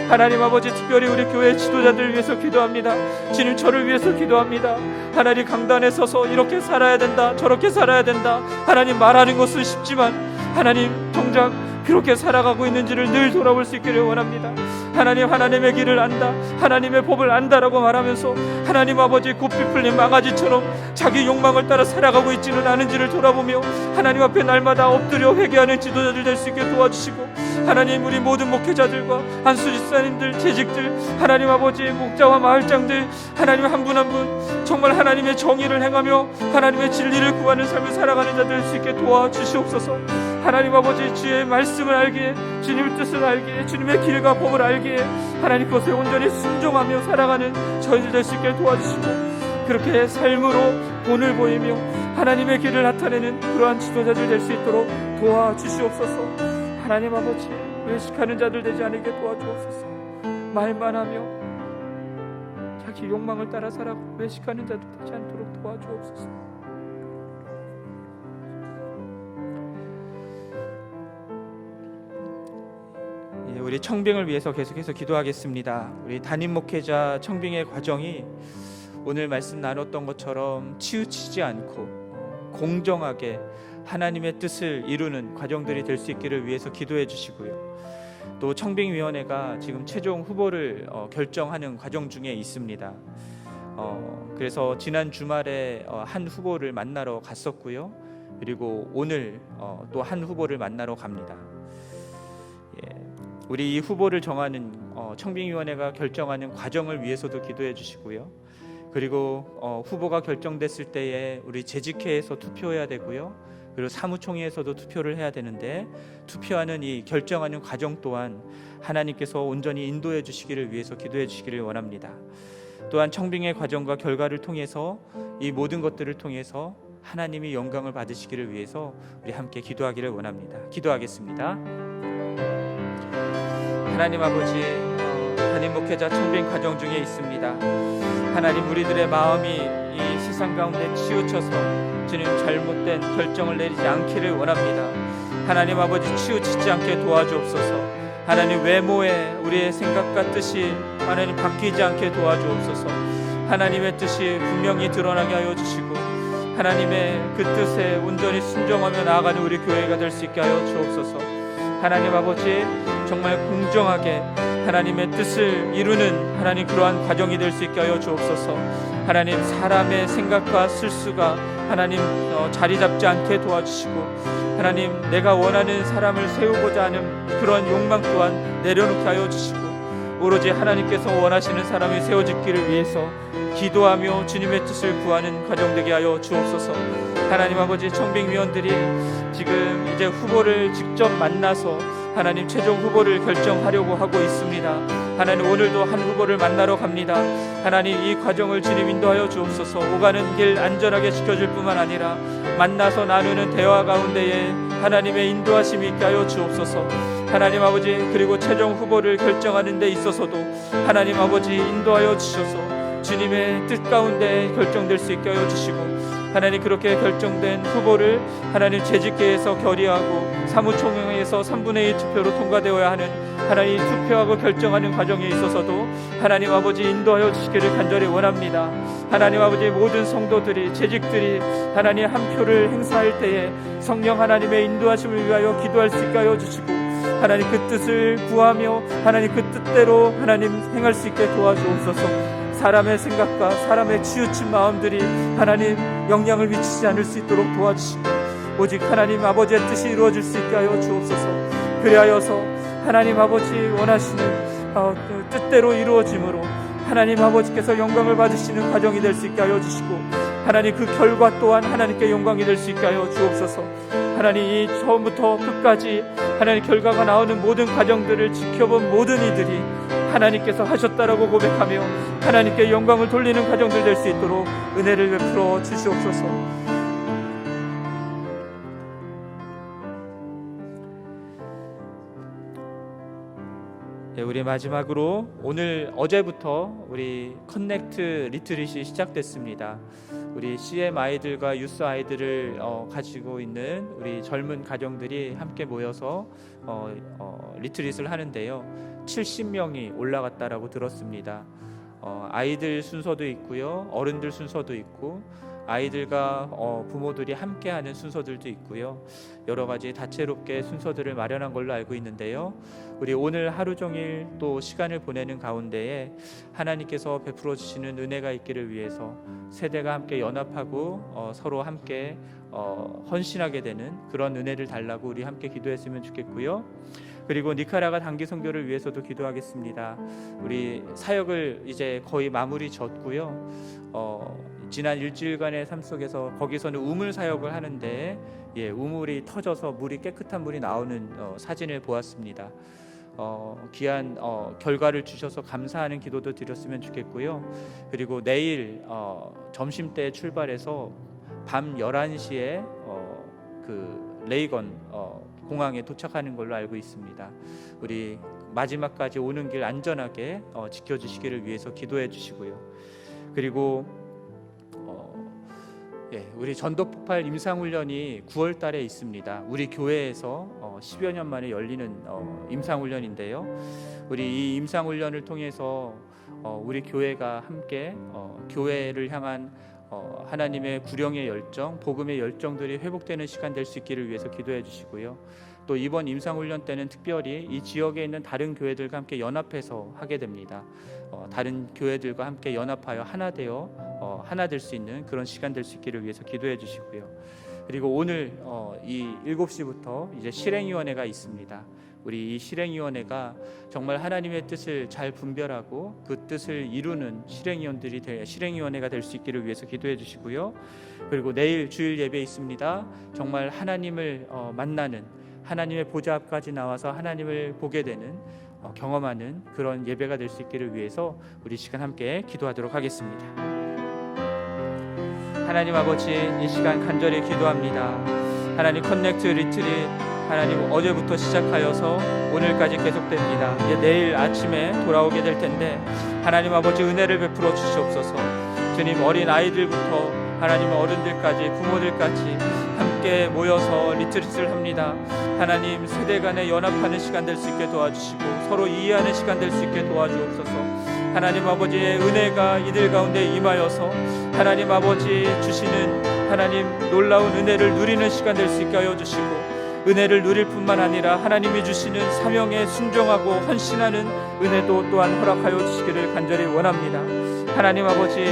하나님 아버지, 특별히 우리 교회 지도자들을 위해서 기도합니다. 주님, 저를 위해서 기도합니다. 하나님, 강단에 서서 이렇게 살아야 된다, 저렇게 살아야 된다, 하나님 말하는 것은 쉽지만 하나님 정작 그렇게 살아가고 있는지를 늘 돌아볼 수 있기를 원합니다. 하나님, 하나님의 길을 안다, 하나님의 법을 안다라고 말하면서 하나님 아버지, 고삐 풀린 망아지처럼 자기 욕망을 따라 살아가고 있지는 않은지를 돌아보며 하나님 앞에 날마다 엎드려 회개하는 지도자들 될 수 있게 도와주시고, 하나님, 우리 모든 목회자들과 한수 집사님들, 재직들, 하나님 아버지, 목자와 마을장들, 하나님 한 분 한 분 정말 하나님의 정의를 행하며 하나님의 진리를 구하는 삶을 살아가는 자들 될 수 있게 도와주시옵소서. 하나님 아버지, 주의 말씀을 알기에, 주님의 뜻을 알기에, 주님의 길과 법을 알기에 하나님 것에 온전히 순종하며 살아가는 저희들 될 수 있게 도와주시고, 그렇게 삶으로 본을 보이며 하나님의 길을 나타내는 그러한 지도자들 될 수 있도록 도와주시옵소서. 하나님 아버지, 외식하는 자들 되지 않게 도와주옵소서. 말만 하며 자기 욕망을 따라 살아가고 외식하는 자들 되지 않도록 도와주옵소서. 우리 청빙을 위해서 계속해서 기도하겠습니다. 우리 담임 목회자 청빙의 과정이 오늘 말씀 나눴던 것처럼 치우치지 않고 공정하게 하나님의 뜻을 이루는 과정들이 될 수 있기를 위해서 기도해 주시고요. 또 청빙위원회가 지금 최종 후보를 결정하는 과정 중에 있습니다. 그래서 지난 주말에 한 후보를 만나러 갔었고요. 그리고 오늘 또 한 후보를 만나러 갑니다. 우리 이 후보를 정하는 청빙위원회가 결정하는 과정을 위해서도 기도해 주시고요. 그리고 후보가 결정됐을 때에 우리 재직회에서 투표해야 되고요. 그리고 사무총회에서도 투표를 해야 되는데, 투표하는 이 결정하는 과정 또한 하나님께서 온전히 인도해 주시기를 위해서 기도해 주시기를 원합니다. 또한 청빙의 과정과 결과를 통해서 이 모든 것들을 통해서 하나님이 영광을 받으시기를 위해서 우리 함께 기도하기를 원합니다. 기도하겠습니다. 하나님 아버지, 담임 목회자 청빙 과정 중에 있습니다. 하나님, 우리들의 마음이 이 세상 가운데 치우쳐서 주님 잘못된 결정을 내리지 않기를 원합니다. 하나님 아버지, 치우치지 않게 도와주옵소서. 하나님, 외모에 우리의 생각과 뜻이 하나님 바뀌지 않게 도와주옵소서. 하나님의 뜻이 분명히 드러나게 하여 주시고 하나님의 그 뜻에 온전히 순종하며 나아가는 우리 교회가 될 수 있게 하여 주옵소서. 하나님 아버지, 정말 공정하게 하나님의 뜻을 이루는 하나님 그러한 과정이 될 수 있게 하여 주옵소서. 하나님, 사람의 생각과 실수가 하나님 자리 잡지 않게 도와주시고, 하나님, 내가 원하는 사람을 세우고자 하는 그런 욕망 또한 내려놓게 하여 주시고, 오로지 하나님께서 원하시는 사람이 세워지기를 위해서 기도하며 주님의 뜻을 구하는 과정 되게 하여 주옵소서. 하나님 아버지, 청빙위원들이 지금 이제 후보를 직접 만나서 하나님 최종 후보를 결정하려고 하고 있습니다. 하나님, 오늘도 한 후보를 만나러 갑니다. 하나님, 이 과정을 주님 인도하여 주옵소서. 오가는 길 안전하게 지켜줄 뿐만 아니라 만나서 나누는 대화 가운데에 하나님의 인도하심이 있게 하여 주옵소서. 하나님 아버지, 그리고 최종 후보를 결정하는 데 있어서도 하나님 아버지 인도하여 주셔서 주님의 뜻 가운데 결정될 수 있게 하여 주시고, 하나님, 그렇게 결정된 후보를 하나님 재직회에서 결의하고 사무총회에서 3분의 1 투표로 통과되어야 하는 하나님 투표하고 결정하는 과정에 있어서도 하나님 아버지 인도하여 주시기를 간절히 원합니다. 하나님 아버지, 모든 성도들이, 재직들이 하나님 한 표를 행사할 때에 성령 하나님의 인도하심을 위하여 기도할 수 있게 하여 주시고, 하나님 그 뜻을 구하며 하나님 그 뜻대로 하나님 행할 수 있게 도와주옵소서. 사람의 생각과 사람의 치우친 마음들이 하나님 영향을 미치지 않을 수 있도록 도와주시고, 오직 하나님 아버지의 뜻이 이루어질 수 있게 하여 주옵소서. 그리하여서 하나님 아버지 원하시는 뜻대로 이루어짐으로 하나님 아버지께서 영광을 받으시는 과정이 될 수 있게 하여 주시고, 하나님 그 결과 또한 하나님께 영광이 될 수 있게 하여 주옵소서. 하나님, 이 처음부터 끝까지 하나님 결과가 나오는 모든 과정들을 지켜본 모든 이들이 하나님께서 하셨다라고 고백하며 하나님께 영광을 돌리는 과정들 될 수 있도록 은혜를 베풀어 주시옵소서. 우리 마지막으로 어제부터 우리 커넥트 리트릿이 시작됐습니다. 우리 CM 아이들과 유스 아이들을 가지고 있는 우리 젊은 가정들이 함께 모여서 리트릿을 하는데요. 70명이 올라갔다라고 들었습니다. 아이들 순서도 있고요, 어른들 순서도 있고, 아이들과 부모들이 함께하는 순서들도 있고요. 여러 가지 다채롭게 순서들을 마련한 걸로 알고 있는데요. 우리 오늘 하루 종일 또 시간을 보내는 가운데에 하나님께서 베풀어 주시는 은혜가 있기를 위해서 세대가 함께 연합하고 서로 함께 헌신하게 되는 그런 은혜를 달라고 우리 함께 기도했으면 좋겠고요. 그리고 니카라과 단기 선교를 위해서도 기도하겠습니다. 우리 사역을 이제 거의 마무리 졌고요. 지난 일주일간의 삶 속에서 거기서는 우물 사역을 하는데 우물이 터져서 물이 깨끗한 물이 나오는 사진을 보았습니다. 귀한 결과를 주셔서 감사하는 기도도 드렸으면 좋겠고요. 그리고 내일 점심때 출발해서 밤 11시에 그 레이건 공항에 도착하는 걸로 알고 있습니다. 우리 마지막까지 오는 길 안전하게 지켜주시기를 위해서 기도해 주시고요. 그리고 우리 전도폭발 임상훈련이 9월 달에 있습니다. 우리 교회에서 10여 년 만에 열리는 임상훈련인데요. 우리 이 임상훈련을 통해서 우리 교회가 함께 교회를 향한 하나님의 구령의 열정, 복음의 열정들이 회복되는 시간 될 수 있기를 위해서 기도해 주시고요. 또 이번 임상훈련 때는 특별히 이 지역에 있는 다른 교회들과 함께 연합해서 하게 됩니다. 다른 교회들과 함께 연합하여 하나 되어 하나 될 수 있는 그런 시간 될 수 있기를 위해서 기도해 주시고요. 그리고 오늘 이 7시부터 이제 실행위원회가 있습니다. 우리 이 실행위원회가 정말 하나님의 뜻을 잘 분별하고 그 뜻을 이루는 실행위원회가 될 수 있기를 위해서 기도해 주시고요. 그리고 내일 주일 예배 있습니다. 정말 하나님을 만나는, 하나님의 보좌 앞까지 나와서 하나님을 보게 되는, 경험하는 그런 예배가 될 수 있기를 위해서 우리 시간 함께 기도하도록 하겠습니다. 하나님 아버지, 이 시간 간절히 기도합니다. 하나님 커넥트 리트릿 하나님 어제부터 시작하여서 오늘까지 계속됩니다. 이제 내일 아침에 돌아오게 될 텐데 하나님 아버지 은혜를 베풀어 주시옵소서. 주님, 어린 아이들부터 하나님 어른들까지 부모들까지 함께 모여서 리트릿을 합니다. 하나님 세대 간에 연합하는 시간 될 수 있게 도와주시고 서로 이해하는 시간 될 수 있게 도와주옵소서. 하나님 아버지의 은혜가 이들 가운데 임하여서 하나님 아버지 주시는 하나님 놀라운 은혜를 누리는 시간 될 수 있게 하여 주시고, 은혜를 누릴 뿐만 아니라 하나님이 주시는 사명에 순종하고 헌신하는 은혜도 또한 허락하여 주시기를 간절히 원합니다. 하나님 아버지,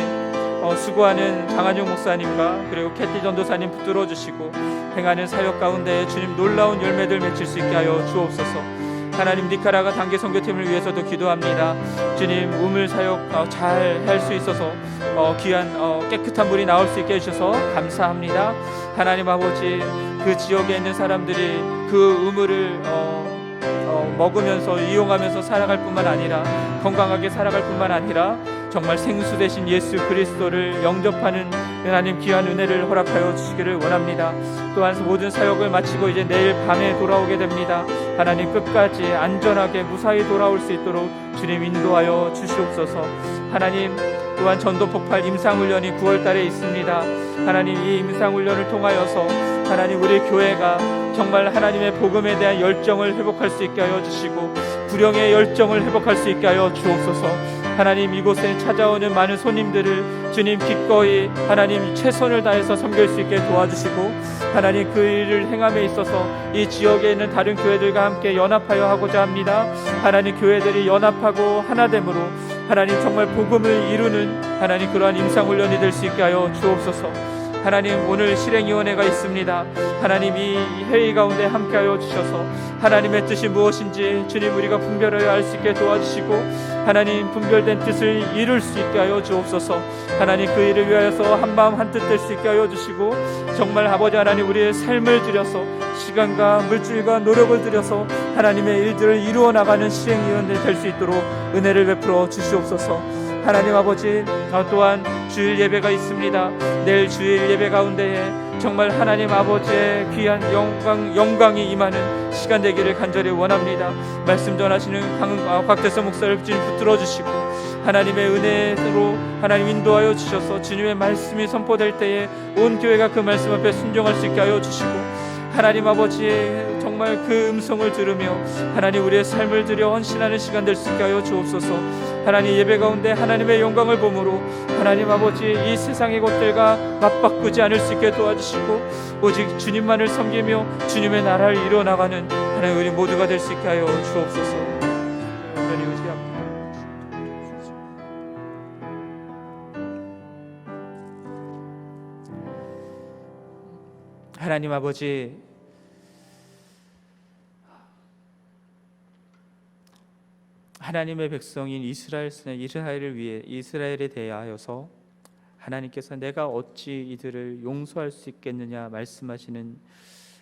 수고하는 장한용 목사님과 그리고 캐티 전도사님 붙들어 주시고 행하는 사역 가운데 주님 놀라운 열매들 맺힐 수 있게 하여 주옵소서. 하나님 니카라가 단기 선교팀을 위해서도 기도합니다. 주님 우물 사역 잘 할 수 있어서 귀한 깨끗한 물이 나올 수 있게 해주셔서 감사합니다. 하나님 아버지, 그 지역에 있는 사람들이 그 우물을 먹으면서 이용하면서 살아갈 뿐만 아니라 건강하게 살아갈 뿐만 아니라 정말 생수 되신 예수 그리스도를 영접하는 하나님 귀한 은혜를 허락하여 주시기를 원합니다. 또한 모든 사역을 마치고 이제 내일 밤에 돌아오게 됩니다. 하나님 끝까지 안전하게 무사히 돌아올 수 있도록 주님 인도하여 주시옵소서. 하나님 또한 전도폭발 임상훈련이 9월 달에 있습니다. 하나님 이 임상훈련을 통하여서 하나님 우리 교회가 정말 하나님의 복음에 대한 열정을 회복할 수 있게 하여 주시고 구령의 열정을 회복할 수 있게 하여 주옵소서. 하나님 이곳에 찾아오는 많은 손님들을 주님 기꺼이 하나님 최선을 다해서 섬길 수 있게 도와주시고 하나님 그 일을 행함에 있어서 이 지역에 있는 다른 교회들과 함께 연합하여 하고자 합니다. 하나님 교회들이 연합하고 하나됨으로 하나님 정말 복음을 이루는 하나님 그러한 임상훈련이 될 수 있게 하여 주옵소서. 하나님 오늘 실행위원회가 있습니다. 하나님 이 회의 가운데 함께하여 주셔서 하나님의 뜻이 무엇인지 주님 우리가 분별하여 알 수 있게 도와주시고 하나님 분별된 뜻을 이룰 수 있게 하여 주옵소서. 하나님 그 일을 위하여서 한마음 한뜻 될 수 있게 하여 주시고 정말 아버지 하나님 우리의 삶을 들여서 시간과 물질과 노력을 들여서 하나님의 일들을 이루어 나가는 실행위원회 될 수 있도록 은혜를 베풀어 주시옵소서. 하나님 아버지 또한 주일 예배가 있습니다. 내일 주일 예배 가운데에 정말 하나님 아버지의 귀한 영광이 임하는 시간 되기를 간절히 원합니다. 말씀 전하시는 곽대서 목사를 주님 붙들어 주시고 하나님의 은혜로 하나님 인도하여 주셔서 주님의 말씀이 선포될 때에 온 교회가 그 말씀 앞에 순종할 수 있게 하여 주시고, 하나님 아버지 정말 그 음성을 들으며 하나님 우리의 삶을 들여 헌신하는 시간 될 수 있게 하여 주옵소서. 하나님 예배 가운데 하나님의 영광을 보므로 하나님 아버지 이 세상의 것들과 맞바꾸지 않을 수 있게 도와주시고, 오직 주님만을 섬기며 주님의 나라를 이루어나가는 하나님 우리 모두가 될 수 있게 하여 주옵소서. 하나님 의지합니다. 하나님 아버지, 하나님의 백성인 이스라엘을 위해 이스라엘에 대하여서 하나님께서 내가 어찌 이들을 용서할 수 있겠느냐 말씀하시는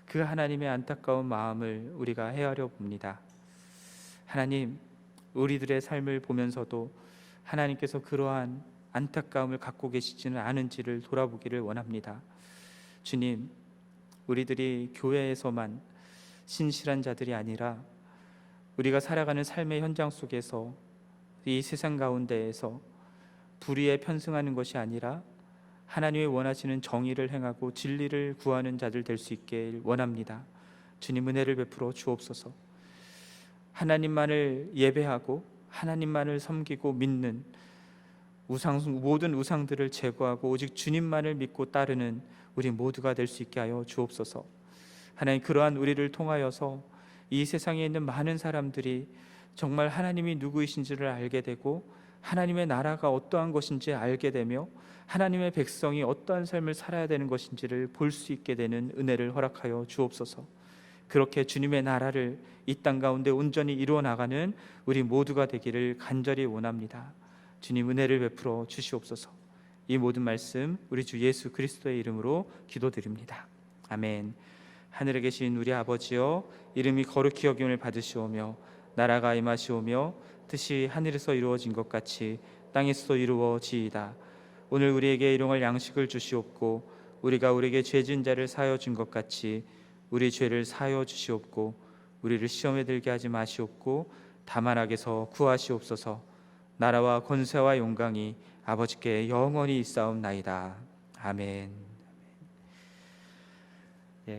그 하나님의 안타까운 마음을 우리가 헤아려 봅니다. 하나님, 우리들의 삶을 보면서도 하나님께서 그러한 안타까움을 갖고 계시지는 않은지를 돌아보기를 원합니다. 주님, 우리들이 교회에서만 신실한 자들이 아니라 우리가 살아가는 삶의 현장 속에서 이 세상 가운데에서 불의에 편승하는 것이 아니라 하나님이 원하시는 정의를 행하고 진리를 구하는 자들 될 수 있게 원합니다. 주님 은혜를 베풀어 주옵소서. 하나님만을 예배하고 하나님만을 섬기고 믿는 모든 우상들을 제거하고 오직 주님만을 믿고 따르는 우리 모두가 될 수 있게 하여 주옵소서. 하나님, 그러한 우리를 통하여서 이 세상에 있는 많은 사람들이 정말 하나님이 누구이신지를 알게 되고 하나님의 나라가 어떠한 것인지 알게 되며 하나님의 백성이 어떠한 삶을 살아야 되는 것인지를 볼 수 있게 되는 은혜를 허락하여 주옵소서. 그렇게 주님의 나라를 이 땅 가운데 온전히 이루어 나가는 우리 모두가 되기를 간절히 원합니다. 주님 은혜를 베풀어 주시옵소서. 이 모든 말씀 우리 주 예수 그리스도의 이름으로 기도드립니다. 아멘. 하늘에 계신 우리 아버지여, 이름이 거룩히 여김을 받으시오며 나라가 임하시오며 뜻이 하늘에서 이루어진 것 같이 땅에서도 이루어지이다. 오늘 우리에게 일용할 양식을 주시옵고 우리가 우리에게 죄진 자를 사하여 준 것 같이 우리 죄를 사하여 주시옵고 우리를 시험에 들게 하지 마시옵고 다만 악에서 구하시옵소서. 나라와 권세와 영광이 아버지께 영원히 있사옵나이다. 아멘.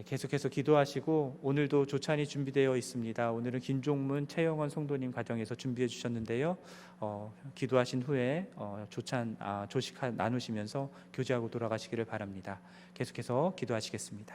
계속해서 기도하시고, 오늘도 조찬이 준비되어 있습니다. 오늘은 김종문, 최영원 성도님 가정에서 준비해 주셨는데요. 기도하신 후에 조식 나누시면서 교제하고 돌아가시기를 바랍니다. 계속해서 기도하시겠습니다.